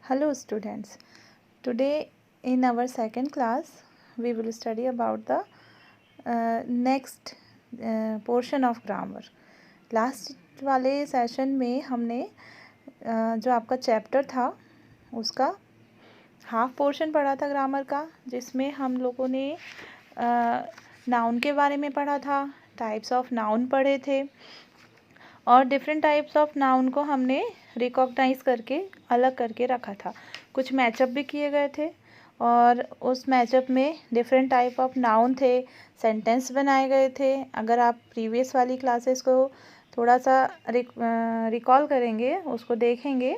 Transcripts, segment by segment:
Hello students, today in our second class we will study about the next portion of grammar. Last वाले session में हमने जो आपका chapter था उसका हाफ पोर्शन पढ़ा था ग्रामर का, जिसमें हम लोगों ने नाउन के बारे में पढ़ा था, टाइप्स ऑफ नाउन पढ़े थे और डिफरेंट टाइप्स ऑफ नाउन को हमने रिकॉग्नाइज करके अलग करके रखा था। कुछ मैचअप भी किए गए थे और उस मैचअप में डिफरेंट टाइप ऑफ नाउन थे, सेंटेंस बनाए गए थे। अगर आप प्रीवियस वाली क्लासेस को थोड़ा सा रिकॉल करेंगे, उसको देखेंगे,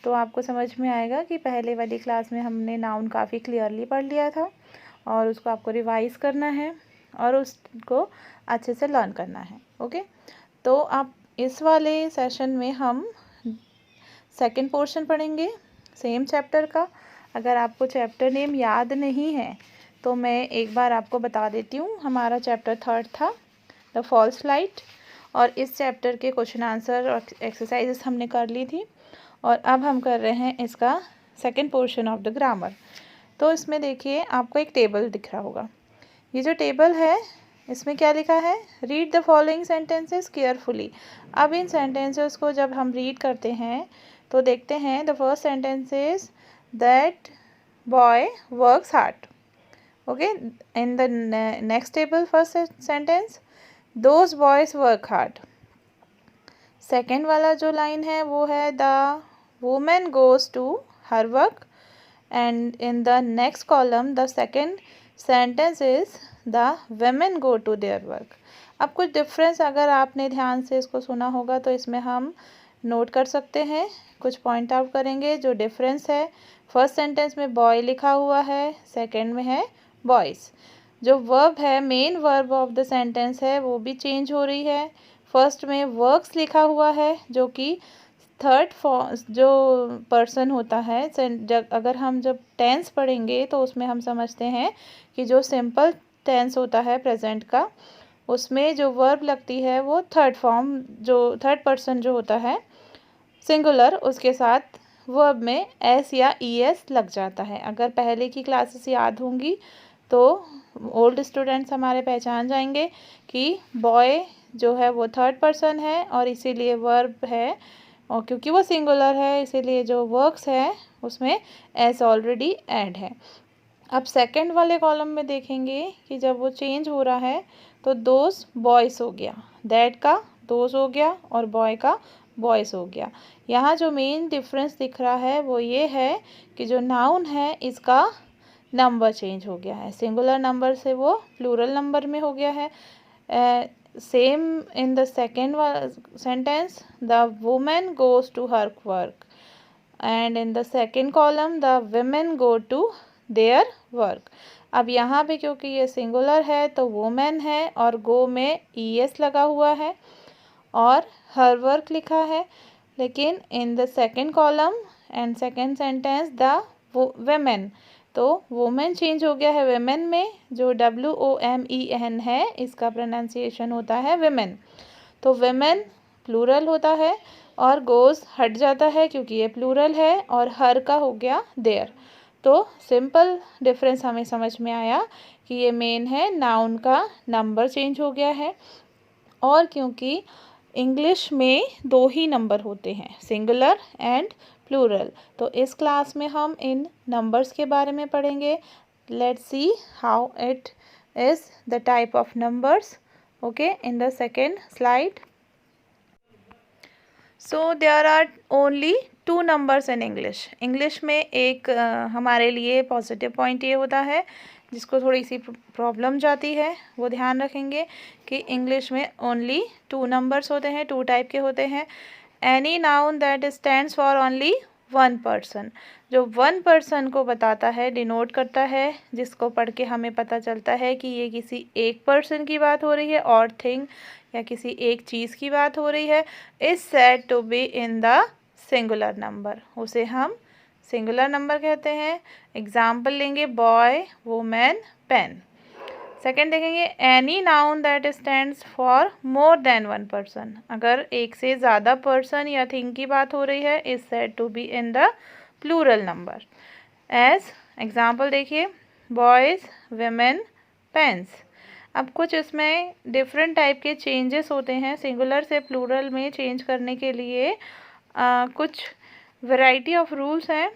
तो आपको समझ में आएगा कि पहले वाली क्लास में हमने नाउन काफ़ी क्लियरली पढ़ लिया था और उसको आपको रिवाइज करना है और उसको अच्छे से लर्न करना है। ओके, तो आप इस वाले सेशन में हम सेकंड पोर्शन पढ़ेंगे सेम चैप्टर का। अगर आपको चैप्टर नेम याद नहीं है तो मैं एक बार आपको बता देती हूँ। हमारा चैप्टर थर्ड था द फॉल्स लाइट और इस चैप्टर के क्वेश्चन आंसर और एक्सरसाइजेस हमने कर ली थी और अब हम कर रहे हैं इसका second portion of the grammar. तो इसमें देखिए आपको एक टेबल दिख रहा होगा। ये जो टेबल है इसमें क्या लिखा है, read the following sentences carefully. अब इन सेंटेंसेस को जब हम रीड करते हैं तो देखते हैं the first sentence is that boy works hard. Okay, in the next table first sentence those boys work hard. Second वाला जो लाइन है वो है the women goes to her work and in the next column the second sentence is the women go to their work. अब कुछ difference अगर आपने ध्यान से इसको सुना होगा तो इसमें हम नोट कर सकते हैं, कुछ पॉइंट आउट करेंगे जो डिफरेंस है। फर्स्ट सेंटेंस में बॉय लिखा हुआ है, सेकंड में है बॉयज़। जो वर्ब है, main verb of the sentence है, वो भी चेंज हो रही है। फर्स्ट में वर्क्स लिखा हुआ है जो कि थर्ड जो पर्सन होता है। अगर हम जब टेंस पढ़ेंगे तो उसमें हम समझते हैं कि जो सिंपल टेंस होता है प्रेजेंट का, उसमें जो वर्ब लगती है वो थर्ड फॉर्म, जो थर्ड पर्सन जो होता है सिंगुलर, उसके साथ वर्ब में एस या ई एस लग जाता है। अगर पहले की क्लासेस याद होंगी तो ओल्ड स्टूडेंट्स हमारे पहचान जाएंगे कि बॉय जो है वो थर्ड पर्सन है और इसीलिए वर्ब है, और क्योंकि वो सिंगुलर है इसीलिए जो वर्क्स है उसमें एस ऑलरेडी ऐड है। अब सेकंड वाले कॉलम में देखेंगे कि जब वो चेंज हो रहा है तो दोज बॉयज़ हो गया, दैट का दोज हो गया और बॉय का बॉयज़ हो गया। यहाँ जो मेन डिफरेंस दिख रहा है वो ये है कि जो नाउन है इसका नंबर चेंज हो गया है, सिंगुलर नंबर से वो प्लूरल नंबर में हो गया है। Same in the second sentence the women goes to her work and in the second column the women go to their work. अब यहाँ पे क्योंकि ये सिंगुलर है तो वुमेन है और गो में ई एस लगा हुआ है और हर वर्क लिखा है, लेकिन इन the second column and second sentence the women, तो वुमेन चेंज हो गया है वेमेन में। जो WOMEN है इसका प्रोनाउंसिएशन होता है वेमेन, तो वेमेन प्लूरल होता है और गोज़ हट जाता है क्योंकि ये प्लूरल है और हर का हो गया देयर। तो सिंपल डिफरेंस हमें समझ में आया कि ये मेन है, नाउन का नंबर चेंज हो गया है। और क्योंकि इंग्लिश में दो ही नंबर होते हैं, सिंगुलर एंड प्लूरल, तो इस क्लास में हम इन नंबर्स के बारे में पढ़ेंगे। Let's see how it is the type of numbers. Okay, in the second slide so there are only two numbers in English. English में एक हमारे लिए पॉजिटिव पॉइंट ये होता है, जिसको थोड़ी सी प्रॉब्लम जाती है, वो ध्यान रखेंगे कि इंग्लिश में ओनली टू नंबर्स होते हैं, टू टाइप के होते हैं। Any noun that stands for only one person, जो वन पर्सन को बताता है, डिनोट करता है, जिसको पढ़ के हमें पता चलता है कि ये किसी एक पर्सन की बात हो रही है और थिंग या किसी एक चीज़ की बात हो रही है, is said to be in the singular number, उसे हम सिंगुलर नंबर कहते हैं। एग्जाम्पल लेंगे बॉय, वुमेन, पेन। सेकेंड देखेंगे any noun that stands for more than one person, अगर एक से ज़्यादा पर्सन या थिंग की बात हो रही है, is said to be in the plural number. As example देखिए, बॉयज़, विमेन, पेन्स। अब कुछ इसमें डिफरेंट टाइप के चेंजेस होते हैं सिंगुलर से प्लूरल में चेंज करने के लिए। कुछ वैरायटी ऑफ रूल्स हैं,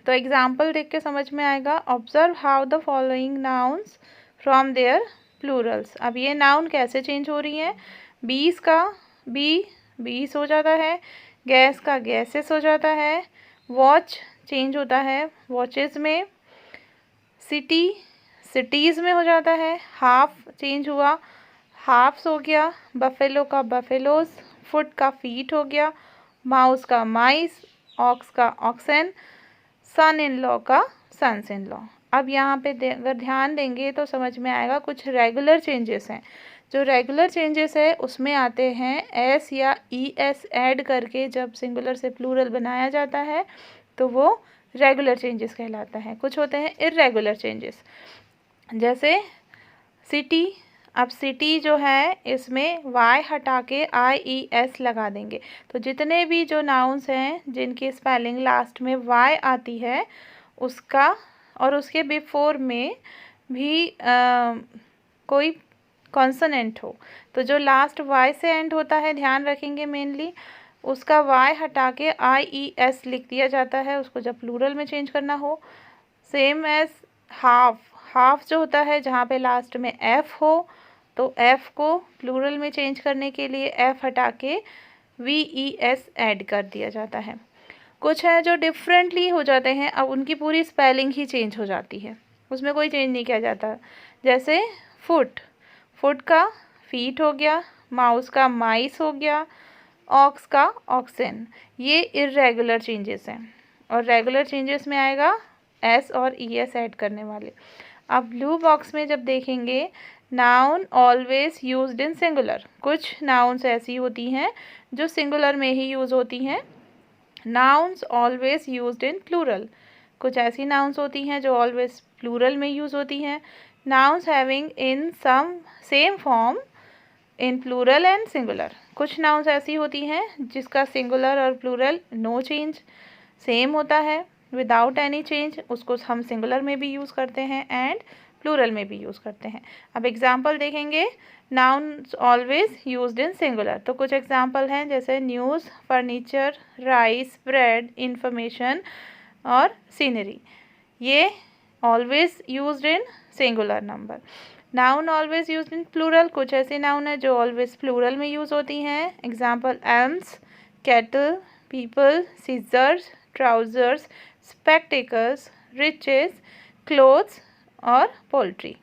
तो एग्जाम्पल देख के समझ में आएगा। Observe how the following nouns from their plurals. अब ये नाउन कैसे चेंज हो रही हैं। बीस का बीस हो जाता है, गैस का गैसेस हो जाता है, वॉच चेंज होता है वॉचेस में, सिटी सिटीज़ में हो जाता है, हाफ चेंज हुआ, हाफ्स हो गया, बफेलो का बफेलोज, फुट का फीट हो गया, माउस का माइस, ऑक्स का ऑक्सन, सन इन लॉ का सन्स इन लॉ। अब यहाँ पे अगर ध्यान देंगे तो समझ में आएगा कुछ रेगुलर चेंजेस हैं। जो रेगुलर चेंजेस है उसमें आते हैं एस या ई एस ऐड करके जब सिंगुलर से प्लूरल बनाया जाता है तो वो रेगुलर चेंजेस कहलाता है। कुछ होते हैं इर्रेगुलर चेंजेस, जैसे सिटी। अब सिटी जो है इसमें वाई हटा के आई ई एस लगा देंगे, तो जितने भी जो नाउन्स हैं जिनकी स्पेलिंग लास्ट में वाई आती है उसका और उसके बिफोर में भी कोई कॉन्सोनेंट हो, तो जो लास्ट वाई से एंड होता है ध्यान रखेंगे मेनली, उसका वाई हटा के आई ई एस लिख दिया जाता है उसको जब प्लूरल में चेंज करना हो। सेम एज हाफ जो होता है जहाँ पे लास्ट में एफ हो तो एफ को प्लूरल में चेंज करने के लिए एफ हटा के वी ई एस ऐड कर दिया जाता है। कुछ है जो डिफरेंटली हो जाते हैं, अब उनकी पूरी स्पेलिंग ही चेंज हो जाती है, उसमें कोई चेंज नहीं किया जाता। जैसे फुट का फीट हो गया, माउस का माइस हो गया, ऑक्स का ऑक्सन। ये इर्रेगुलर चेंजेस हैं और रेगुलर चेंजेस में आएगा एस और ई एस ऐड करने वाले। अब ब्लू बॉक्स में जब देखेंगे, noun always used in singular. कुछ नाउन्स ऐसी होती हैं जो सिंगुलर में ही यूज़ होती हैं। Nouns always used in plural. कुछ ऐसी नाउन्स होती हैं जो ऑलवेज प्लूरल में यूज़ होती हैं। Nouns having in some same form in plural and singular. कुछ नाउन्स ऐसी होती हैं जिसका सिंगुलर और प्लूरल नो चेंज सेम होता है, विदाउट एनी चेंज, उसको हम सिंगुलर में भी यूज़ करते हैं एंड प्लूरल में भी यूज़ करते हैं। अब एग्जाम्पल देखेंगे, nouns always used in singular, तो कुछ एग्जाम्पल हैं जैसे news, furniture, rice, bread, information और सीनरी। ये always used in singular number. Noun always used in plural, कुछ ऐसे नाउन है जो ऑलवेज प्लूरल में यूज़ होती हैं। Example alms, cattle, people, scissors, trousers, spectacles, riches, clothes और पोल्ट्री।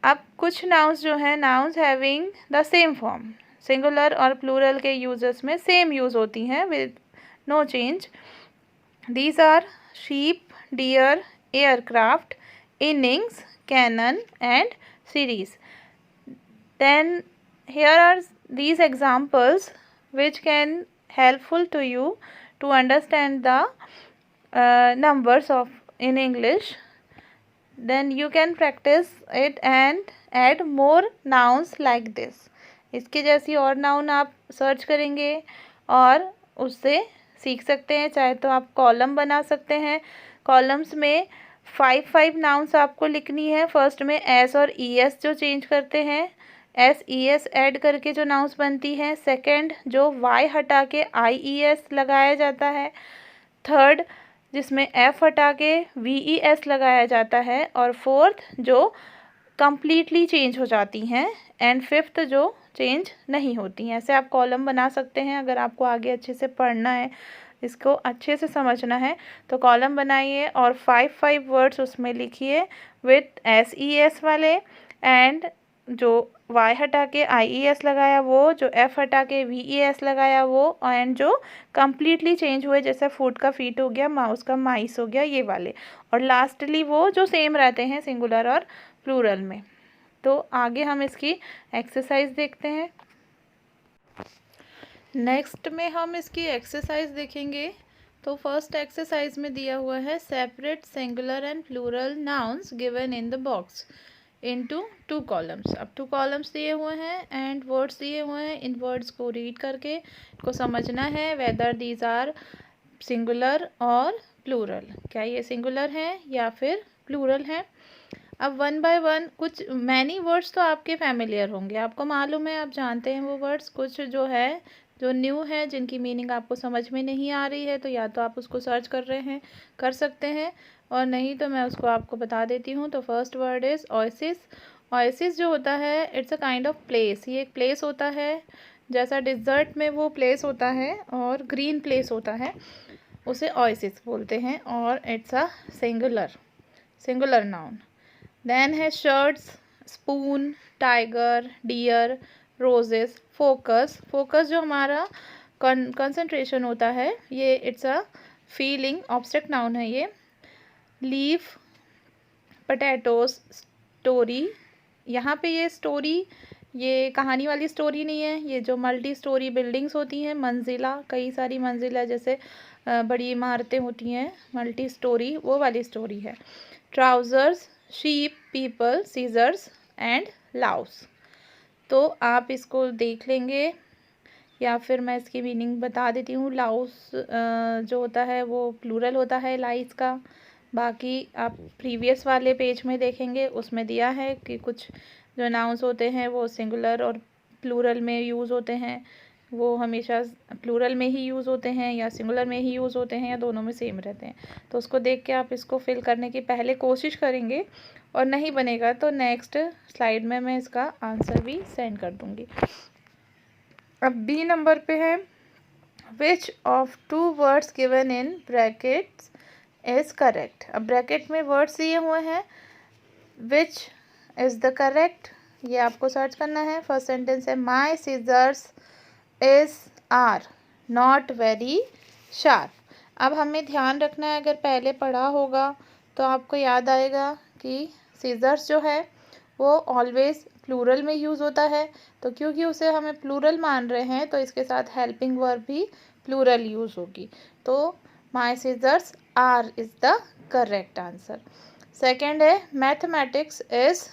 अब कुछ नाउन्स जो हैं, nouns having the same form, singular और प्लूरल के यूजर्स में सेम यूज़ होती हैं with no change. These are sheep, deer, aircraft, innings, cannon and series. Then here are these examples which can helpful to you to understand the numbers of in English. Then you can practice it and add more nouns like this. इसके जैसी और noun आप search करेंगे और उससे सीख सकते हैं। चाहे तो आप कॉलम बना सकते हैं, कॉलम्स में 5 नाउन्स आपको लिखनी है। फर्स्ट में एस और ई एस जो चेंज करते हैं, एस ई एस ऐड करके जो नाउन्स बनती है। सेकंड जो वाई हटा के आई ई एस लगाया जाता है। थर्ड जिसमें एफ हटा के वी ई एस लगाया जाता है। और फोर्थ जो कम्प्लीटली चेंज हो जाती हैं एंड फिफ्थ जो चेंज नहीं होती हैं। ऐसे आप कॉलम बना सकते हैं। अगर आपको आगे अच्छे से पढ़ना है, इसको अच्छे से समझना है तो कॉलम बनाइए और 5 वर्ड्स उसमें लिखिए विथ एस ई एस वाले, एंड जो वाई हटा के आई ई एस लगाया वो, जो एफ हटा के वी ई एस लगाया वो, एंड जो कम्प्लीटली चेंज हुए जैसे फूड का फीट हो गया, माउस का माइस हो गया, ये वाले। और लास्टली वो जो सेम रहते हैं सिंगुलर और प्लूरल में। तो आगे हम इसकी एक्सरसाइज देखते हैं। नेक्स्ट में हम इसकी एक्सरसाइज देखेंगे। तो फर्स्ट एक्सरसाइज में दिया हुआ है separate singular and plural nouns given in the box into 2 columns. अब 2 कॉलम्स दिए हुए हैं एंड वर्ड्स दिए हुए हैं। इन वर्ड्स को रीड करके इसको समझना है वेदर दीज आर सिंगुलर और प्लूरल, क्या ये सिंगुलर है या फिर प्लूरल है। अब वन बाय वन कुछ मैनी वर्ड्स तो आपके फैमिलियर होंगे, आपको मालूम है, आप जानते हैं वो वर्ड्स। कुछ जो है जो न्यू है, जिनकी मीनिंग आपको समझ में नहीं आ रही है, तो या तो आप उसको सर्च कर रहे हैं, कर सकते हैं, और नहीं तो मैं उसको आपको बता देती हूँ। तो first word is oasis. Oasis जो होता है it's a kind of place, ये एक प्लेस होता है, जैसा डिज़र्ट में वो प्लेस होता है और ग्रीन प्लेस होता है, उसे ओएसिस बोलते हैं, और it's a singular noun. Then है shirts, spoon, tiger, deer, roses, focus. Focus जो हमारा कंसंट्रेशन होता है, ये it's a feeling, abstract noun है ये। Leaf, potatoes, story. यहाँ पे ये स्टोरी, ये कहानी वाली स्टोरी नहीं है, ये जो मल्टी स्टोरी बिल्डिंग्स होती हैं, मंजिला, कई सारी मंजिला, जैसे बड़ी इमारतें होती हैं, मल्टी स्टोरी, वो वाली स्टोरी है। Trousers, sheep, people, scissors and louse. तो आप इसको देख लेंगे, या फिर मैं इसकी मीनिंग बता देती हूँ। लाउस जो होता है वो प्लूरल होता है लाइस का। बाकी आप प्रीवियस वाले पेज में देखेंगे, उसमें दिया है कि कुछ जो नाउंस होते हैं वो सिंगुलर और प्लूरल में यूज़ होते हैं, वो हमेशा प्लूरल में ही यूज़ होते हैं या सिंगुलर में ही यूज़ होते हैं या दोनों में सेम रहते हैं। तो उसको देख के आप इसको फिल करने की पहले कोशिश करेंगे, और नहीं बनेगा तो नेक्स्ट स्लाइड में मैं इसका आंसर भी सेंड कर दूँगी। अब बी नंबर पे है, which of two words given in brackets is correct. अब ब्रैकेट में वर्ड्स दिए हुए हैं, विच इज़ द करेक्ट, ये आपको सर्च करना है। फर्स्ट सेंटेंस है, my scissors is are not very sharp. अब हमें ध्यान रखना है, अगर पहले पढ़ा होगा तो आपको याद आएगा कि सीजर्स जो है वो ऑलवेज प्लूरल में यूज़ होता है, तो क्योंकि उसे हमें प्लूरल मान रहे हैं तो इसके साथ हेल्पिंग वर्ब भी प्लूरल यूज़ होगी। तो my scissors are is the correct answer. Second है, mathematics is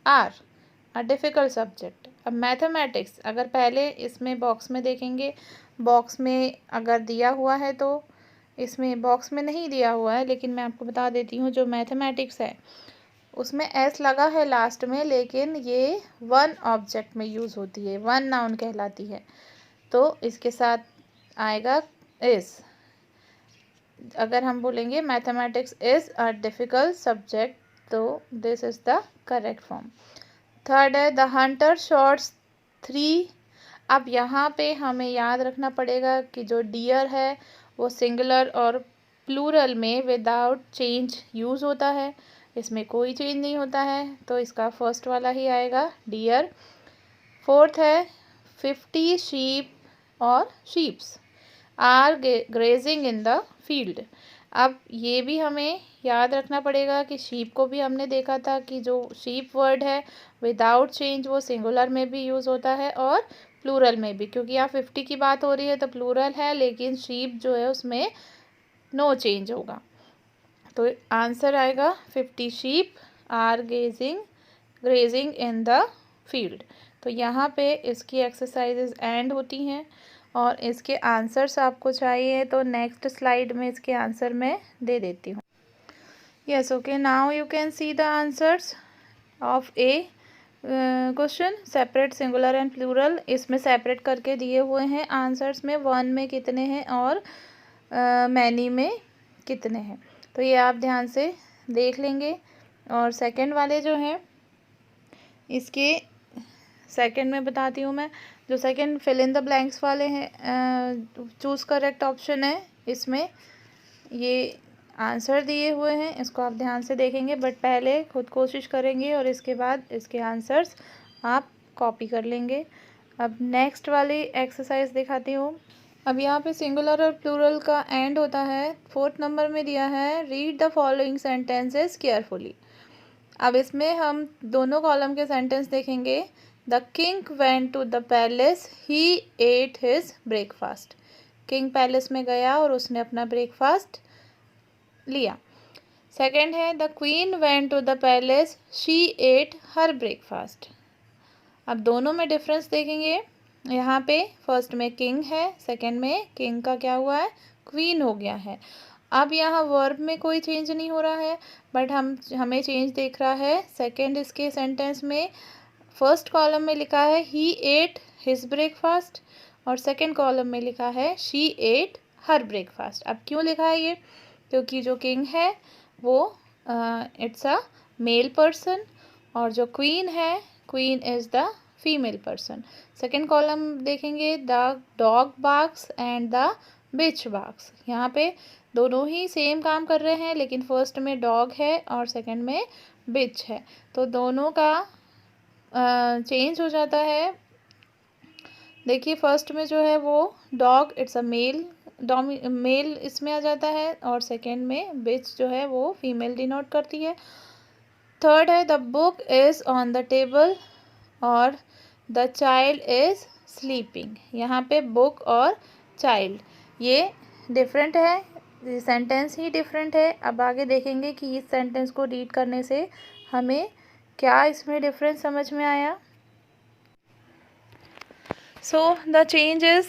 are a difficult subject. अब मैथमेटिक्स, अगर पहले इसमें बॉक्स में देखेंगे, बॉक्स में अगर दिया हुआ है, तो इसमें बॉक्स में नहीं दिया हुआ है, लेकिन मैं आपको बता देती हूँ, जो मैथमेटिक्स है उसमें एस लगा है लास्ट में, लेकिन ये वन ऑब्जेक्ट में यूज़ होती है, वन नाउन कहलाती है, तो इसके साथ आएगा इज़। अगर हम बोलेंगे mathematics is a difficult subject, तो this is the correct form. Third है, द हंटर शॉट्स 3। अब यहाँ पे हमें याद रखना पड़ेगा कि जो डियर है वो सिंगुलर और प्लूरल में विदाउट चेंज यूज़ होता है, इसमें कोई चेंज नहीं होता है, तो इसका फर्स्ट वाला ही आएगा, डियर। फोर्थ है, 50 शीप और sheeps are grazing in the field. अब ये भी हमें याद रखना पड़ेगा कि शीप को भी हमने देखा था कि जो शीप वर्ड है विदाउट चेंज वो सिंगुलर में भी यूज़ होता है और प्लूरल में भी, क्योंकि यहाँ 50 की बात हो रही है तो प्लूरल है, लेकिन शीप जो है उसमें नो चेंज होगा। तो आंसर आएगा 50 sheep are grazing in the field. तो यहाँ पे इसकी एक्सरसाइजेज एंड होती हैं, और इसके आंसर्स आपको चाहिए तो नेक्स्ट स्लाइड में इसके आंसर मैं दे देती हूँ। Yes, okay, now you can see the answers of a question, separate singular and plural. इसमें सेपरेट करके दिए हुए हैं आंसर्स में, वन में कितने हैं और मैनी में कितने हैं, तो ये आप ध्यान से देख लेंगे। और सेकंड वाले जो हैं, इसके सेकंड में बताती हूँ मैं, जो second fill in the blanks वाले हैं, चूज़ करेक्ट ऑप्शन है, इसमें ये आंसर दिए हुए हैं, इसको आप ध्यान से देखेंगे, बट पहले खुद कोशिश करेंगे और इसके बाद इसके आंसर्स आप कॉपी कर लेंगे। अब नेक्स्ट वाली एक्सरसाइज दिखाती हूँ। अब यहाँ पे सिंगुलर और प्लूरल का एंड होता है, फोर्थ नंबर में दिया है, read the following sentences carefully. अब इसमें हम दोनों कॉलम के सेंटेंस देखेंगे। The king went to the palace, he ate his breakfast. King palace में गया और उसने अपना ब्रेकफास्ट लिया। सेकेंड है, the queen went to the palace, she ate her breakfast. अब दोनों में डिफरेंस देखेंगे। यहाँ पे फर्स्ट में किंग है, सेकंड में किंग का क्या हुआ है, क्वीन हो गया है। अब यहाँ वर्ब में कोई चेंज नहीं हो रहा है, बट हमें चेंज देख रहा है सेकेंड इसके सेंटेंस में। फर्स्ट कॉलम में लिखा है ही एट हिज ब्रेकफास्ट और सेकेंड कॉलम में लिखा है शी एट हर ब्रेकफास्ट। अब क्यों लिखा है ये? क्योंकि जो किंग है वो इट्स अ मेल पर्सन और जो क्वीन है, queen is the female person. Second column देखेंगे, the dog barks and the bitch barks. यहाँ पे दोनों ही सेम काम कर रहे हैं, लेकिन फर्स्ट में डॉग है और सेकंड में बिच है, तो दोनों का चेंज हो जाता है। देखिए फर्स्ट में जो है वो डॉग इट्स अ मेल इसमें आ जाता है और सेकंड में बिच जो है वो फीमेल डिनोट करती है। थर्ड है the book is on the table और द चाइल्ड इज़ स्लीपिंग। यहाँ पे बुक और चाइल्ड ये डिफरेंट है, सेंटेंस ही डिफरेंट है। अब आगे देखेंगे कि इस सेंटेंस को रीड करने से हमें क्या इसमें डिफरेंस समझ में आया। So the change is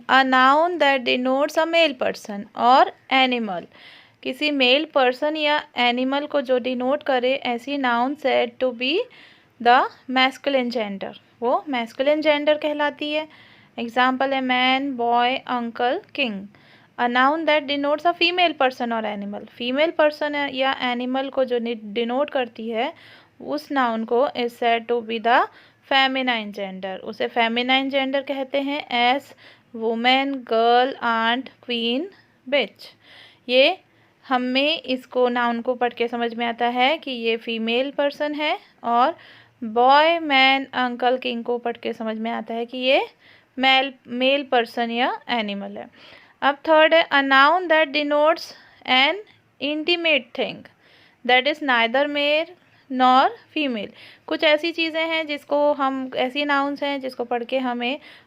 a noun that denotes a male person or animal. किसी मेल पर्सन या एनिमल को जो डिनोट करे, ऐसी noun said to be the masculine gender, वो मैस्कुलिन जेंडर कहलाती है। एग्जाम्पल है man, boy, uncle, king. A noun that denotes a female person और एनिमल, फीमेल पर्सन या एनिमल को जो डिनोट करती है उस नाउन को is said to be the feminine gender, उसे फेमिनाइन जेंडर कहते हैं। As women, girl, aunt, queen, बिच। ये हमें इसको नाउन को पढ़ के समझ में आता है कि ये फीमेल पर्सन है, और बॉय, मैन, अंकल, किंग को पढ़ के समझ में आता है कि ये मेल पर्सन या एनिमल है। अब थर्ड है a noun that denotes an intimate thing that is neither male nor female. कुछ ऐसी चीज़ें हैं जिसको हम, ऐसी नाउन्स हैं जिसको पढ़ के हम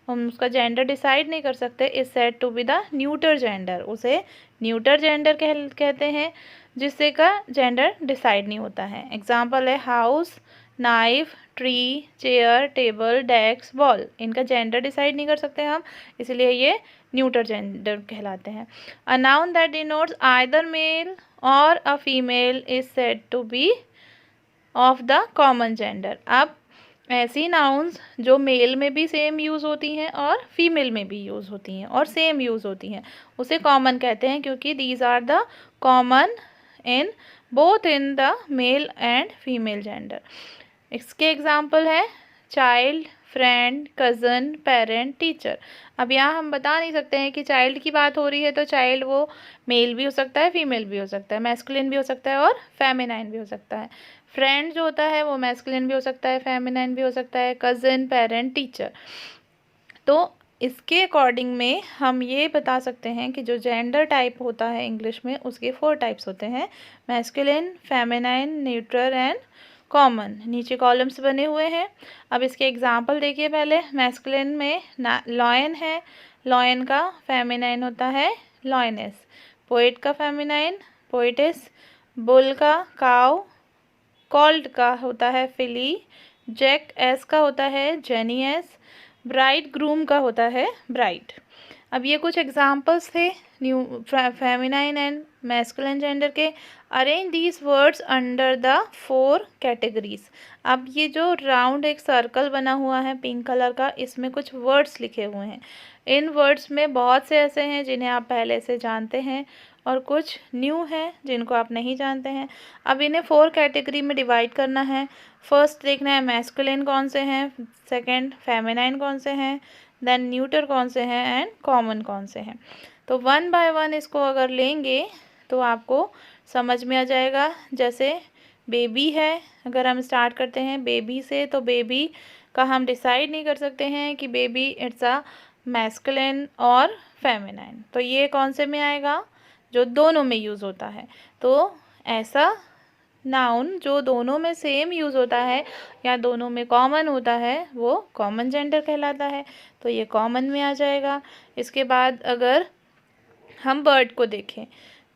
उसका जेंडर डिसाइड नहीं कर सकते, is said to be the neuter gender, उसे न्यूटर जेंडर कहते हैं, जिससे का जेंडर डिसाइड नहीं होता है। एग्जाम्पल है house, knife, tree, chair, table, desk, ball. इनका जेंडर डिसाइड नहीं कर सकते हम, इसलिए ये न्यूटर जेंडर कहलाते हैं। A noun that denotes either male और a female is said to be of the common gender. अब ऐसी नाउन्स जो मेल में भी सेम यूज़ होती हैं और फीमेल में भी यूज़ होती हैं और सेम यूज़ होती हैं, उसे कॉमन कहते हैं, क्योंकि these are the common in both in the male and female gender. इसके एग्जाम्पल है child, friend, cousin, parent, teacher. अब यहाँ हम बता नहीं सकते हैं कि चाइल्ड की बात हो रही है तो चाइल्ड वो मेल भी हो सकता है, फीमेल भी हो सकता है, मैस्कुलिन भी हो सकता है और फेमिनाइन भी हो सकता है। फ्रेंड जो होता है वो मैस्कुलिन भी हो सकता है, फेमिनाइन भी हो सकता है, कज़न, पेरेंट, टीचर। तो इसके अकॉर्डिंग में हम ये बता सकते हैं कि जो जेंडर टाइप होता है इंग्लिश में, उसके 4 टाइप्स होते हैं, masculine, feminine, neutral and common. नीचे कॉलम्स बने हुए हैं। अब इसके एग्जाम्पल देखिए। पहले मैस्कुलिन में लॉयन है, लॉयन का फेमिनाइन होता है लॉयनेस। पोएट का फेमिनाइन पोएटिस, बुल का काउ, कॉल्ड का होता है फिली, जैक एस का होता है जेनियस, ब्राइड ग्रूम का होता है ब्राइड। अब ये कुछ एग्जाम्पल्स थे new feminine and masculine gender के। Arrange these words under the 4 categories. अब ये जो राउंड एक सर्कल बना हुआ है पिंक कलर का, इसमें कुछ वर्ड्स लिखे हुए हैं। इन वर्ड्स में बहुत से ऐसे हैं जिन्हें आप पहले से जानते हैं और कुछ न्यू हैं जिनको आप नहीं जानते हैं। अब इन्हें 4 कैटेगरी में डिवाइड करना है। फर्स्ट देखना है मैस्कुलिन कौन से हैं, सेकंड फेमिनाइन कौन से हैं, देन न्यूटर कौन से हैं एंड कॉमन कौन से हैं। तो 1 बाय 1 इसको अगर लेंगे तो आपको समझ में आ जाएगा। जैसे बेबी है, अगर हम स्टार्ट करते हैं बेबी से, तो बेबी का हम डिसाइड नहीं कर सकते हैं कि बेबी इट्स अ मैस्कुलिन और फेमिनाइन, तो ये कौन से में आएगा, जो दोनों में यूज़ होता है। तो ऐसा नाउन जो दोनों में सेम यूज़ होता है या दोनों में कॉमन होता है वो कॉमन जेंडर कहलाता है, तो ये कॉमन में आ जाएगा। इसके बाद अगर हम बर्ड को देखें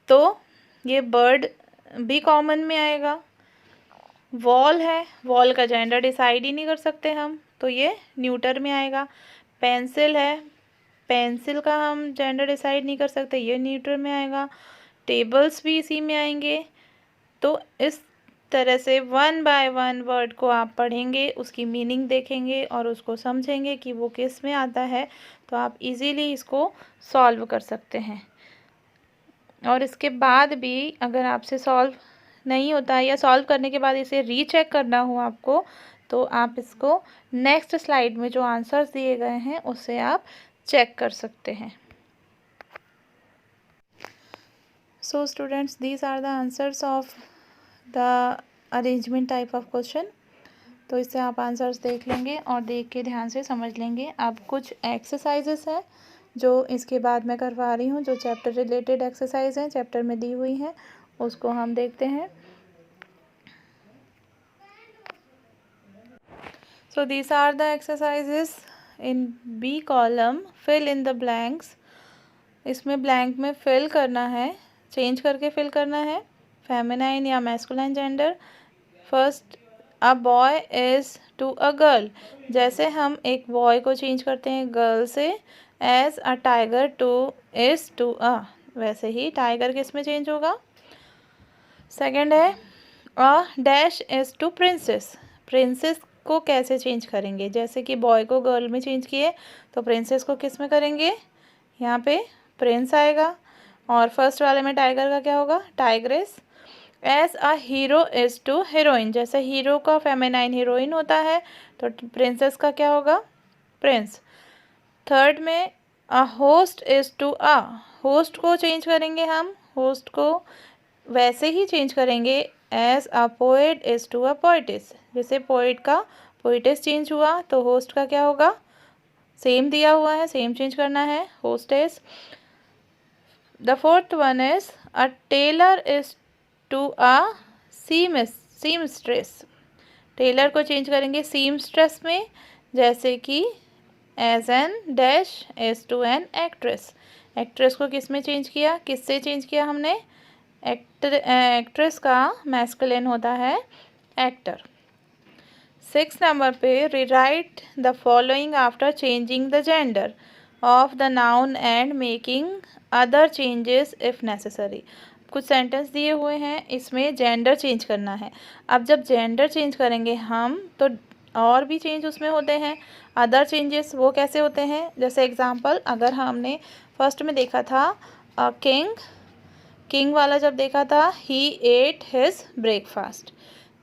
तो ये बर्ड भी कॉमन में आएगा। वॉल है, वॉल का जेंडर डिसाइड ही नहीं कर सकते हम, तो ये न्यूटर में आएगा। पेंसिल है, पेंसिल का हम जेंडर डिसाइड नहीं कर सकते, ये न्यूट्रल में आएगा। टेबल्स भी इसी में आएंगे। तो इस तरह से 1 बाय 1 वर्ड को आप पढ़ेंगे, उसकी मीनिंग देखेंगे और उसको समझेंगे कि वो किस में आता है, तो आप इजीली इसको सॉल्व कर सकते हैं। और इसके बाद भी अगर आपसे सॉल्व नहीं होता है या सॉल्व करने के बाद इसे रीचेक करना हो आपको, तो आप इसको नेक्स्ट स्लाइड में जो आंसर्स दिए गए हैं उससे आप चेक कर सकते हैं। So students, these are the answers of the arrangement type of question. तो इससे आप आंसर्स देख लेंगे और देख के ध्यान से समझ लेंगे। अब कुछ एक्सरसाइजेस हैं जो इसके बाद मैं करवा रही हूँ, जो चैप्टर रिलेटेड एक्सरसाइज हैं, चैप्टर में दी हुई हैं, उसको हम देखते हैं। So these are the exercises in B column. Fill in the blanks. इसमें ब्लैंक में फिल करना है, चेंज करके फिल करना है, फेमिनाइन या masculine gender. First, a boy is to a girl. जैसे हम एक बॉय को चेंज करते हैं गर्ल से, as a tiger to is to a, वैसे ही टाइगर किस में चेंज होगा। सेकंड है, a dash is to princess. Princess को कैसे चेंज करेंगे, जैसे कि बॉय को गर्ल में चेंज किए तो प्रिंसेस को किस में करेंगे, यहाँ पे प्रिंस आएगा। और फर्स्ट वाले में टाइगर का क्या होगा, tigress. As a hero is to heroine. जैसे हीरो का फेमिनाइन हीरोइन होता है, तो प्रिंसेस का क्या होगा, प्रिंस। थर्ड में, a host is to a. Host को चेंज करेंगे हम, होस्ट को वैसे ही चेंज करेंगे, as a poet is to a poetess. जैसे पोइट का पोइटिस चेंज हुआ तो होस्ट का क्या होगा, सेम दिया हुआ है, सेम चेंज करना है, hostess. The fourth one is, a tailor is to a seamstress. Tailor को चेंज करेंगे सीमस्ट्रेस में, जैसे कि as an dash is to an actress. Actress को किस में चेंज किया, किससे चेंज किया हमने, एक्ट्रेस का मैस्कुलिन होता है एक्टर। 6 नंबर पे, rewrite the following after changing the gender of the noun and making other changes if necessary. कुछ सेंटेंस दिए हुए हैं, इसमें जेंडर चेंज करना है। अब जब जेंडर चेंज करेंगे हम, तो और भी चेंज उसमें होते हैं, अदर चेंजेस। वो कैसे होते हैं, जैसे एग्जांपल अगर हमने फर्स्ट में देखा था किंग, किंग वाला जब देखा था, ही एट हिज ब्रेकफास्ट,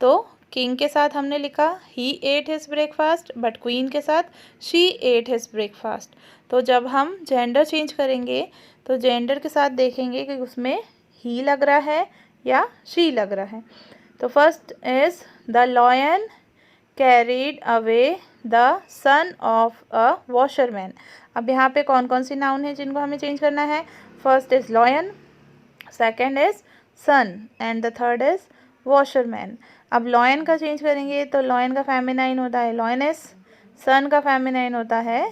तो किंग के साथ हमने लिखा he ate his breakfast, but queen के साथ शी एट हिज ब्रेकफास्ट। तो जब हम जेंडर चेंज करेंगे तो जेंडर के साथ देखेंगे कि उसमें ही लग रहा है या शी लग रहा है। तो first is, the lion carried away the son of a washerman. अब यहाँ पे कौन कौन सी नाउन है जिनको हमें चेंज करना है, first is lion, second is son and the third is washerman. अब लॉयन का चेंज करेंगे तो लॉयन का फेमिनाइन होता है लॉयनेस, सन का फेमिनाइन होता है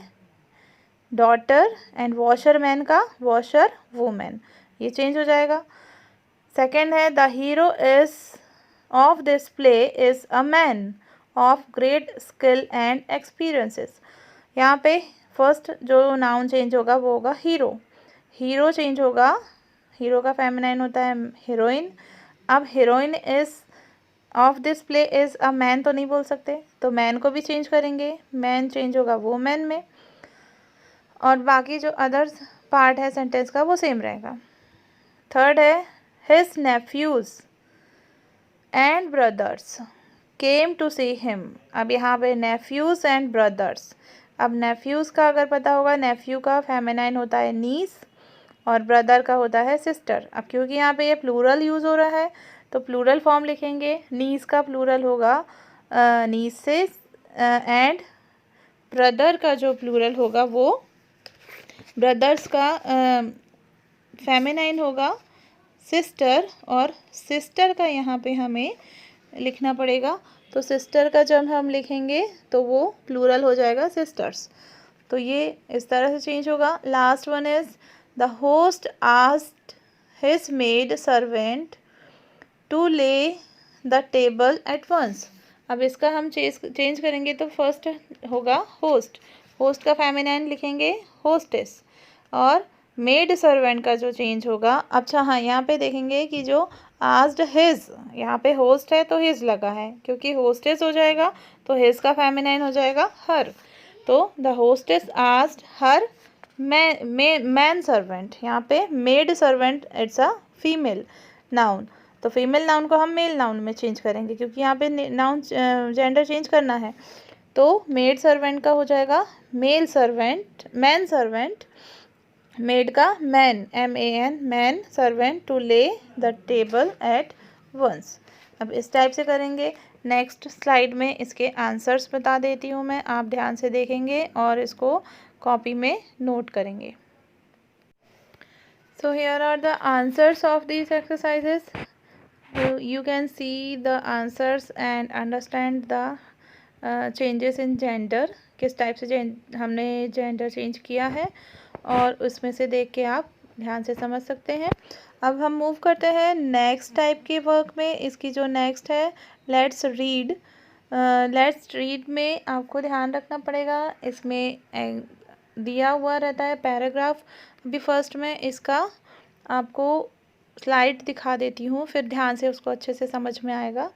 डॉटर, एंड वॉशरमैन का वॉशर वुमेन, ये चेंज हो जाएगा। सेकेंड है, the hero is of this play is a man of great skill and experiences. यहाँ पे फर्स्ट जो नाउन चेंज होगा वो होगा हीरो, हीरो चेंज होगा, हीरो का फेमिनाइन होता है हीरोइन। अब heroine is of this play is a man तो नहीं बोल सकते, तो मैन को भी चेंज करेंगे, मैन चेंज होगा वुमेन में, और बाकी जो अदर्स पार्ट है सेंटेंस का वो सेम रहेगा। थर्ड है, his nephews and brothers came to see him. अब यहाँ पे नेफ्यूज़ एंड ब्रदर्स, अब नेफ्यूज़ का अगर पता होगा, नेफ्यू का फेमिनाइन होता है नीस और ब्रदर का होता है सिस्टर। अब क्योंकि यहाँ पे ये प्लूरल यूज़ हो रहा है तो प्लूरल फॉर्म लिखेंगे, नीस का प्लूरल होगा नीसेस, एंड ब्रदर का जो प्लूरल होगा वो ब्रदर्स का फेमिनाइन होगा सिस्टर, और सिस्टर का यहाँ पे हमें लिखना पड़ेगा, तो सिस्टर का जब हम लिखेंगे तो वो प्लूरल हो जाएगा सिस्टर्स। तो ये इस तरह से चेंज होगा। Last one is, the host asked his maid servant to lay the table at once. अब इसका हम चेंज करेंगे तो फर्स्ट होगा होस्ट, होस्ट का फेमिनाइन लिखेंगे होस्टेस, और मेड सर्वेंट का जो चेंज होगा, अच्छा हाँ यहाँ पे देखेंगे कि जो आस्ड हिज, यहाँ पे होस्ट है तो हिज लगा है, क्योंकि होस्टेस हो जाएगा तो हिज का फेमिनाइन हो जाएगा हर। तो the hostess asked her man servant, यहाँ पे maid servant it's a female noun, तो फीमेल नाउन को हम मेल नाउन में चेंज करेंगे क्योंकि यहाँ पे नाउन जेंडर चेंज करना है। तो मेड सर्वेंट का हो जाएगा male servant, man servant, maid का man MAN man servant to lay the table at once. अब इस टाइप से करेंगे। नेक्स्ट स्लाइड में इसके आंसर्स बता देती हूँ मैं, आप ध्यान से देखेंगे और इसको कॉपी में नोट करेंगे। So here are the answers of these exercises. You can see the answers and understand the changes in gender, किस टाइप से हमने जेंडर चेंज किया है, और उसमें से देख के आप ध्यान से समझ सकते हैं। अब हम मूव करते हैं नेक्स्ट टाइप के वर्क में। इसकी जो नेक्स्ट है लेट्स रीड। लेट्स रीड में आपको ध्यान रखना पड़ेगा, इसमें दिया हुआ रहता है पैराग्राफ। अभी फर्स्ट में इसका आपको स्लाइड दिखा देती हूँ, फिर ध्यान से उसको अच्छे से समझ में आएगा।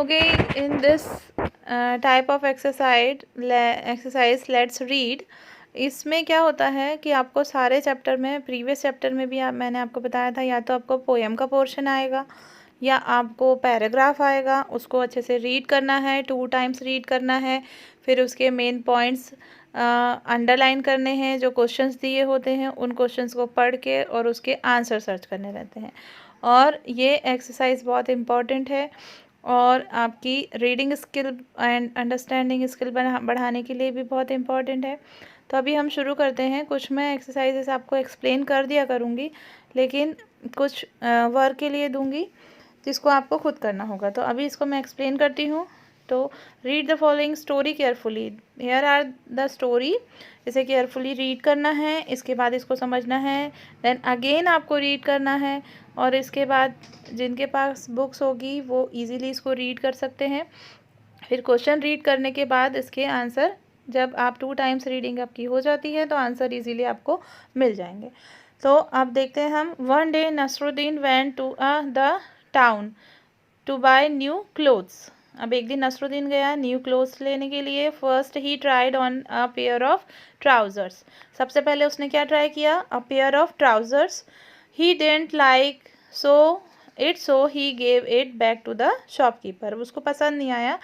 Okay, in this type of exercise let's read, इसमें क्या होता है कि आपको सारे चैप्टर में, प्रीवियस चैप्टर में भी मैंने आपको बताया था, या तो आपको पोएम का पोर्शन आएगा या आपको पैराग्राफ आएगा, उसको अच्छे से रीड करना है, 2 टाइम्स रीड करना है, फिर उसके मेन पॉइंट्स अंडरलाइन करने हैं, जो क्वेश्चंस दिए होते हैं उन क्वेश्चंस को पढ़ के और उसके आंसर सर्च करने रहते हैं। और ये एक्सरसाइज बहुत इम्पॉर्टेंट है और आपकी reading skill and understanding skill बढ़ाने के लिए भी बहुत इम्पॉर्टेंट है। तो अभी हम शुरू करते हैं। कुछ मैं एक्सरसाइजेस आपको एक्सप्लेन कर दिया करूँगी, लेकिन कुछ वर्क के लिए दूँगी जिसको आपको खुद करना होगा। तो अभी इसको मैं एक्सप्लेन करती हूँ। तो read the following story carefully. Here are the story, इसे केयरफुली रीड करना है, इसके बाद इसको समझना है, देन अगेन आपको रीड करना है, और इसके बाद जिनके पास बुक्स होगी वो इजीली इसको रीड कर सकते हैं। फिर क्वेश्चन रीड करने के बाद इसके आंसर, जब आप 2 टाइम्स रीडिंग आपकी हो जाती है तो आंसर इजीली आपको मिल जाएंगे। तो अब देखते हैं हम। One day Nasruddin went to the town to buy new clothes. अब एक दिन नसरुद्दीन गया न्यू क्लोथ्स लेने के लिए। First he tried on a pair of trousers. सबसे पहले उसने क्या ट्राई किया? A pair of trousers. He didn't like so he gave it back to the shopkeeper. उसको पसंद नहीं आया,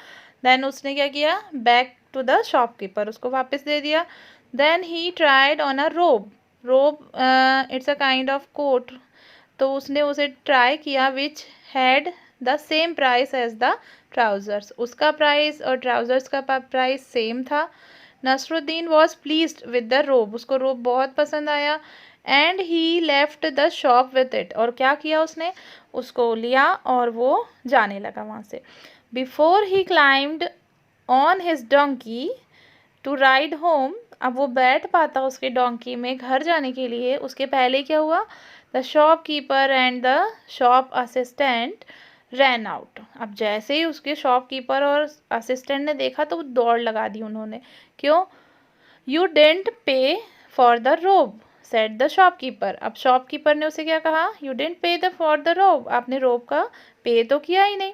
देन उसने क्या किया? बैक टू द शॉपकीपर, उसको वापस दे दिया। Then he tried on a robe. It's a kind of coat, तो उसने उसे ट्राई किया which had the same price as the trousers. उसका प्राइस और ट्राउज़र्स का प्राइस सेम था। Nasruddin was pleased with the robe. उसको रोब बहुत पसंद आया। And he left the shop with it. और क्या किया उसने? उसको लिया और वो जाने लगा वहाँ से। Before he climbed on his donkey to ride home. अब वो बैठ पाता उसके डोंकी में घर जाने के लिए, उसके पहले क्या हुआ? The shopkeeper and the shop assistant ran out. अब जैसे ही उसके शॉपकीपर और असिस्टेंट ने देखा तो दौड़ लगा दी उन्होंने। क्यों? You didn't pay for the robe said the shopkeeper. अब शॉपकीपर ने उसे क्या कहा? You didn't pay for the robe, आपने रोब का पे तो किया ही नहीं।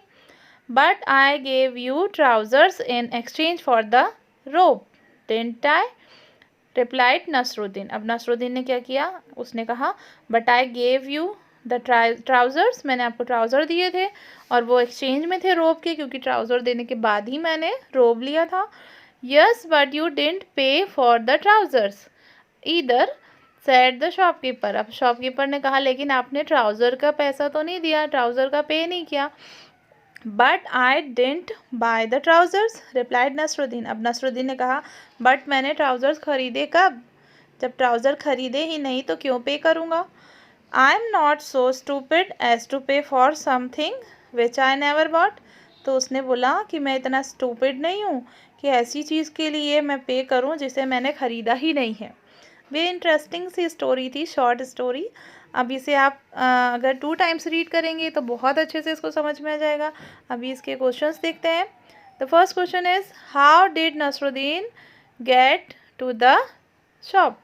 But I gave you trousers in exchange for the robe didn't I, replied Nasruddin. अब नसरुद्दीन ने क्या किया? उसने कहा but I gave you the trousers, मैंने आपको ट्राउज़र दिए थे और वो एक्सचेंज में थे रोब के, क्योंकि ट्राउज़र देने के बाद ही मैंने रोब लिया था। Yes but you didn't pay for the trousers either said the shopkeeper. अब शॉपकीपर ने कहा लेकिन आपने ट्राउज़र का पैसा तो नहीं दिया, ट्राउज़र का पे नहीं किया। But I didn't buy the trousers replied Nasruddin. अब नसरुद्दीन ने कहा बट मैंने ट्राउज़र्स खरीदे कब? जब ट्राउज़र खरीदे ही नहीं तो क्यों पे करूँगा? I am not so stupid as to pay for something which I never bought. तो उसने बोला कि मैं इतना स्टूपिड नहीं हूँ कि ऐसी चीज़ के लिए मैं पे करूँ जिसे मैंने ख़रीदा ही नहीं है। वेरी इंटरेस्टिंग सी स्टोरी थी, शॉर्ट स्टोरी। अब इसे आप अगर 2 टाइम्स रीड करेंगे तो बहुत अच्छे से इसको समझ में आ जाएगा। अभी इसके क्वेश्चंस देखते हैं। The first question is how did Nasruddin get to the shop.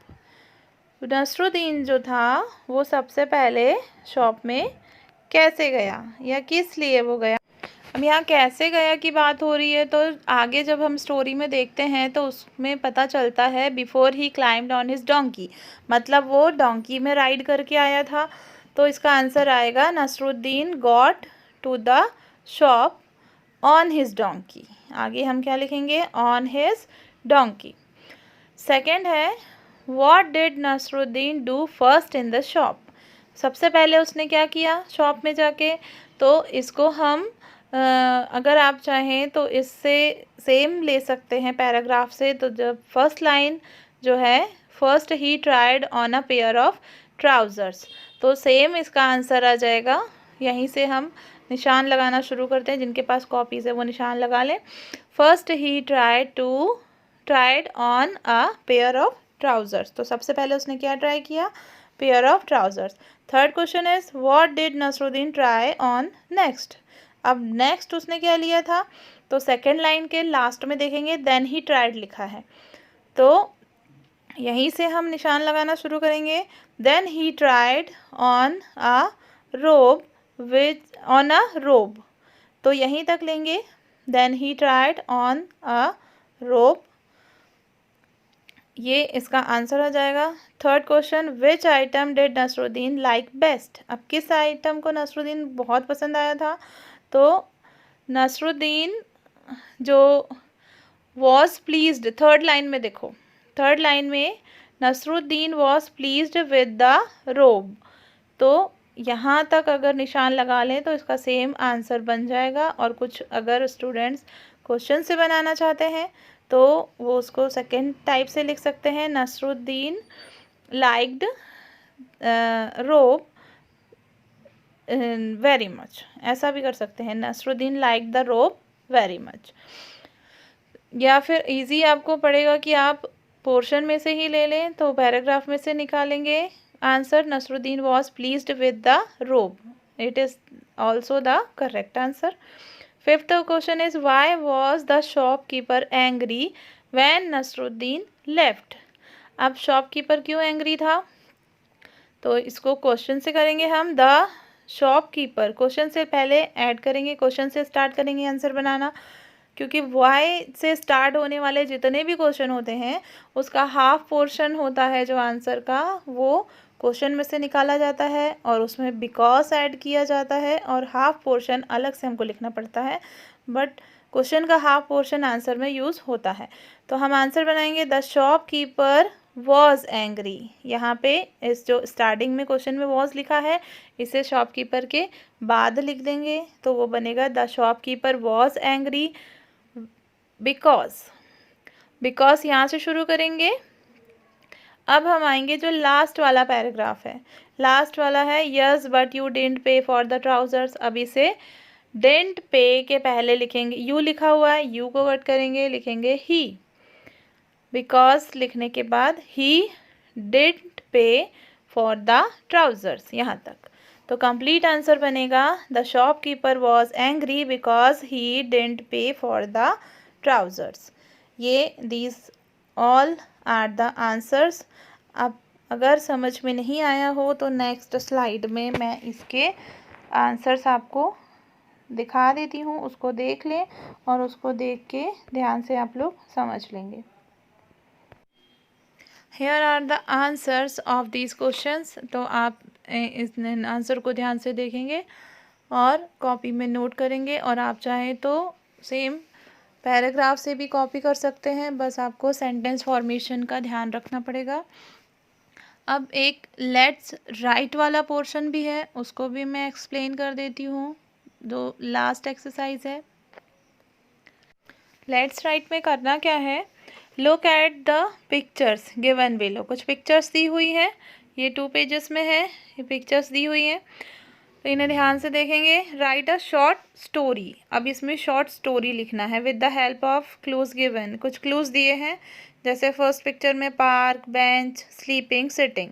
Nasruddin जो था वो सबसे पहले शॉप में कैसे गया या किस लिए वो गया। अब यहाँ कैसे गया की बात हो रही है, तो आगे जब हम स्टोरी में देखते हैं तो उसमें पता चलता है before he climbed on his donkey, मतलब वो डोंकी में राइड करके आया था। तो इसका आंसर आएगा Nasruddin got to the shop on his donkey. आगे हम क्या लिखेंगे, ऑन हिज डोंकी। सेकेंड है what did Nasruddin do first in the shop. सबसे पहले उसने क्या किया शॉप में जाके, तो इसको हम अगर आप चाहें तो इससे सेम ले सकते हैं पैराग्राफ से। तो जब फर्स्ट लाइन जो है first he tried on a pair of trousers, तो सेम इसका आंसर आ जाएगा। यहीं से हम निशान लगाना शुरू करते हैं, जिनके पास कॉपीज़ है वो निशान लगा लें। First he tried on a pair of trousers, तो सबसे पहले उसने क्या ट्राई किया, pair of trousers. Third question is what did Nasruddin try on next. अब नेक्स्ट उसने क्या लिया था, तो सेकेंड लाइन के लास्ट में देखेंगे देन ही ट्राइड लिखा है, तो यहीं से हम निशान लगाना शुरू करेंगे। Then he tried on a robe on a robe, तो यहीं तक लेंगे। Then he tried on a robe, ये इसका आंसर हो जाएगा। Third question which item did Nasruddin like best. अब किस आइटम को नसरुद्दीन बहुत पसंद आया था, तो नसरुद्दीन जो वॉज प्लीज्ड, थर्ड लाइन में देखो, थर्ड लाइन में Nasruddin was pleased with the robe, तो यहाँ तक अगर निशान लगा लें तो इसका सेम आंसर बन जाएगा। और कुछ अगर स्टूडेंट्स क्वेश्चन से बनाना चाहते हैं तो वो उसको सेकेंड टाइप से लिख सकते हैं, Nasruddin liked robe very much, ऐसा भी कर सकते हैं, Nasruddin like the robe very much. या फिर इजी आपको पड़ेगा कि आप पोर्शन में से ही ले लें, तो पैराग्राफ में से निकालेंगे answer, Nasruddin was pleased with the robe, it is also the correct answer. Fifth question is why was the shopkeeper angry when Nasruddin left. अब शॉपकीपर क्यों एंग्री था, तो इसको क्वेश्चन से करेंगे हम। द शॉपकीपर क्वेश्चन से पहले ऐड करेंगे, क्वेश्चन से स्टार्ट करेंगे आंसर बनाना, क्योंकि वाई से स्टार्ट होने वाले जितने भी क्वेश्चन होते हैं उसका हाफ पोर्शन होता है जो आंसर का, वो क्वेश्चन में से निकाला जाता है और उसमें बिकॉज ऐड किया जाता है, और हाफ पोर्शन अलग से हमको लिखना पड़ता है, बट क्वेश्चन का हाफ पोर्शन आंसर में यूज़ होता है। तो हम आंसर बनाएंगे द शॉपकीपर वॉज एंग्री। यहाँ पे इस जो स्टार्टिंग में क्वेश्चन में वॉज लिखा है इसे शॉपकीपर के बाद लिख देंगे, तो वो बनेगा the shopkeeper was angry because यहाँ से शुरू करेंगे। अब हम आएंगे जो लास्ट वाला पैराग्राफ है, लास्ट वाला है yes but you didn't pay for the trousers. अब इसे डिडंट पे के पहले लिखेंगे, यू लिखा हुआ है, यू को कट करेंगे, लिखेंगे ही, बिकॉज लिखने के बाद he didn't pay for the trousers यहाँ तक। तो कंप्लीट आंसर बनेगा the shopkeeper was angry because he didn't pay for the trousers. ये these all are the answers. अब अगर समझ में नहीं आया हो तो नेक्स्ट स्लाइड में मैं इसके आंसर्स आपको दिखा देती हूँ, उसको देख लें और उसको देख के ध्यान से आप लोग समझ लेंगे। Here are the answers of these questions। तो आप इस आंसर को ध्यान से देखेंगे और कॉपी में नोट करेंगे, और आप चाहें तो सेम पैराग्राफ से भी कॉपी कर सकते हैं, बस आपको सेंटेंस फॉर्मेशन का ध्यान रखना पड़ेगा। अब एक लेट्स राइट वाला पोर्शन भी है, उसको भी मैं एक्सप्लेन कर देती हूँ, जो लास्ट एक्सरसाइज है। लेट्स राइट में करना क्या है, look at the pictures given below. कुछ पिक्चर्स दी हुई हैं, ये 2 पेजेस में है, ये पिक्चर्स दी हुई हैं, तो इन्हें ध्यान से देखेंगे। Right a short story. अब इसमें शॉर्ट स्टोरी लिखना है with the help of clues given. कुछ क्लूज दिए हैं, जैसे फर्स्ट पिक्चर में park, bench, sleeping, sitting.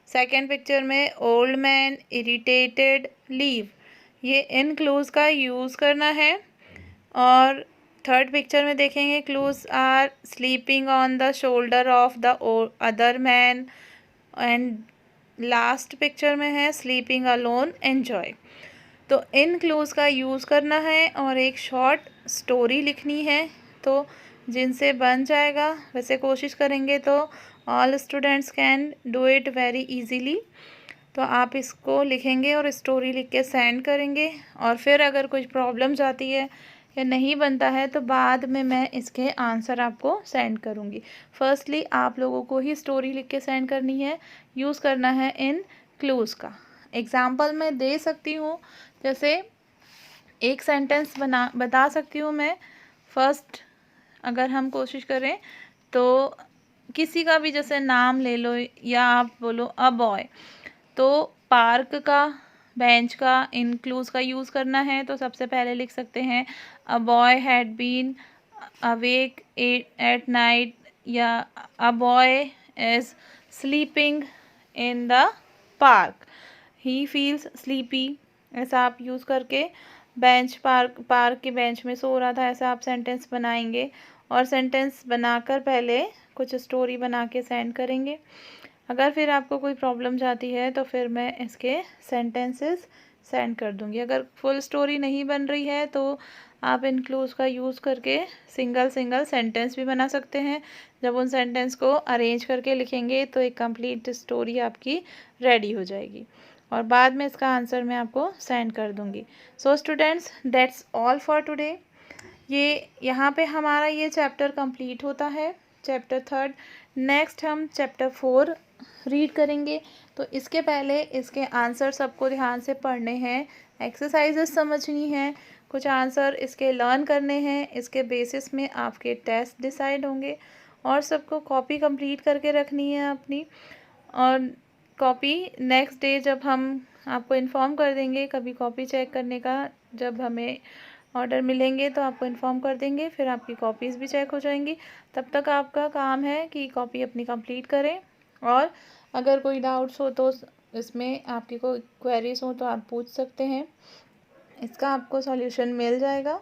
Second picture में ओल्ड मैन, इरिटेटेड, लीव। ये इन क्लूज का यूज़ करना है और थर्ड पिक्चर में देखेंगे clues are sleeping on the shoulder of the other man, and last picture में है स्लीपिंग अलोन एन्जॉय। तो इन क्लूज़ का यूज़ करना है और एक शॉर्ट स्टोरी लिखनी है, तो जिनसे बन जाएगा। वैसे कोशिश करेंगे तो all students can do it very easily. तो आप इसको लिखेंगे और स्टोरी लिख के सेंड करेंगे, और फिर अगर कुछ प्रॉब्लम्स आती है या नहीं बनता है तो बाद में मैं इसके आंसर आपको सेंड करूँगी। फर्स्टली आप लोगों को ही स्टोरी लिख के सेंड करनी है, यूज़ करना है इन क्लूज़ का। एग्ज़ाम्पल मैं दे सकती हूँ, जैसे एक सेंटेंस बता सकती हूँ मैं। फर्स्ट अगर हम कोशिश करें तो किसी का भी जैसे नाम ले लो, या आप बोलो अ बॉय, तो पार्क का, बेंच का, इन क्लूज़ का यूज़ करना है। तो सबसे पहले लिख सकते हैं a boy had been awake at night, या a boy is sleeping in the park, he feels sleepy. ऐसा आप यूज़ करके पार्क के बेंच में सो रहा था, ऐसा आप सेंटेंस बनाएंगे। और सेंटेंस बनाकर पहले कुछ स्टोरी बना के सेंड करेंगे। अगर फिर आपको कोई प्रॉब्लम जाती है तो फिर मैं इसके सेंटेंसेस सेंड कर दूंगी। अगर फुल स्टोरी नहीं बन रही है तो आप इन क्लूज़ का यूज़ करके सिंगल सेंटेंस भी बना सकते हैं। जब उन सेंटेंस को अरेंज करके लिखेंगे तो एक कंप्लीट स्टोरी आपकी रेडी हो जाएगी, और बाद में इसका आंसर मैं आपको सेंड कर दूंगी। So students, that's all for today. ये यहाँ पे हमारा ये चैप्टर कंप्लीट होता है, चैप्टर 3। नेक्स्ट हम चैप्टर 4 रीड करेंगे। तो इसके पहले इसके आंसर सबको ध्यान से पढ़ने हैं, एक्सरसाइजेस समझनी है, कुछ आंसर इसके लर्न करने हैं। इसके बेसिस में आपके टेस्ट डिसाइड होंगे, और सबको कॉपी कंप्लीट करके रखनी है अपनी। और कॉपी नेक्स्ट डे जब हम आपको इन्फॉर्म कर देंगे, कभी कॉपी चेक करने का जब हमें ऑर्डर मिलेंगे तो आपको इन्फॉर्म कर देंगे, फिर आपकी कॉपीज़ भी चेक हो जाएंगी। तब तक आपका काम है कि कॉपी अपनी कंप्लीट करें, और अगर कोई डाउट्स हो तो इसमें आपकी कोई क्वेरीज हो तो आप पूछ सकते हैं, इसका आपको सॉल्यूशन मिल जाएगा।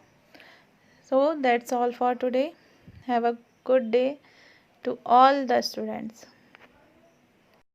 So that's all for today. Have a good day to all the students.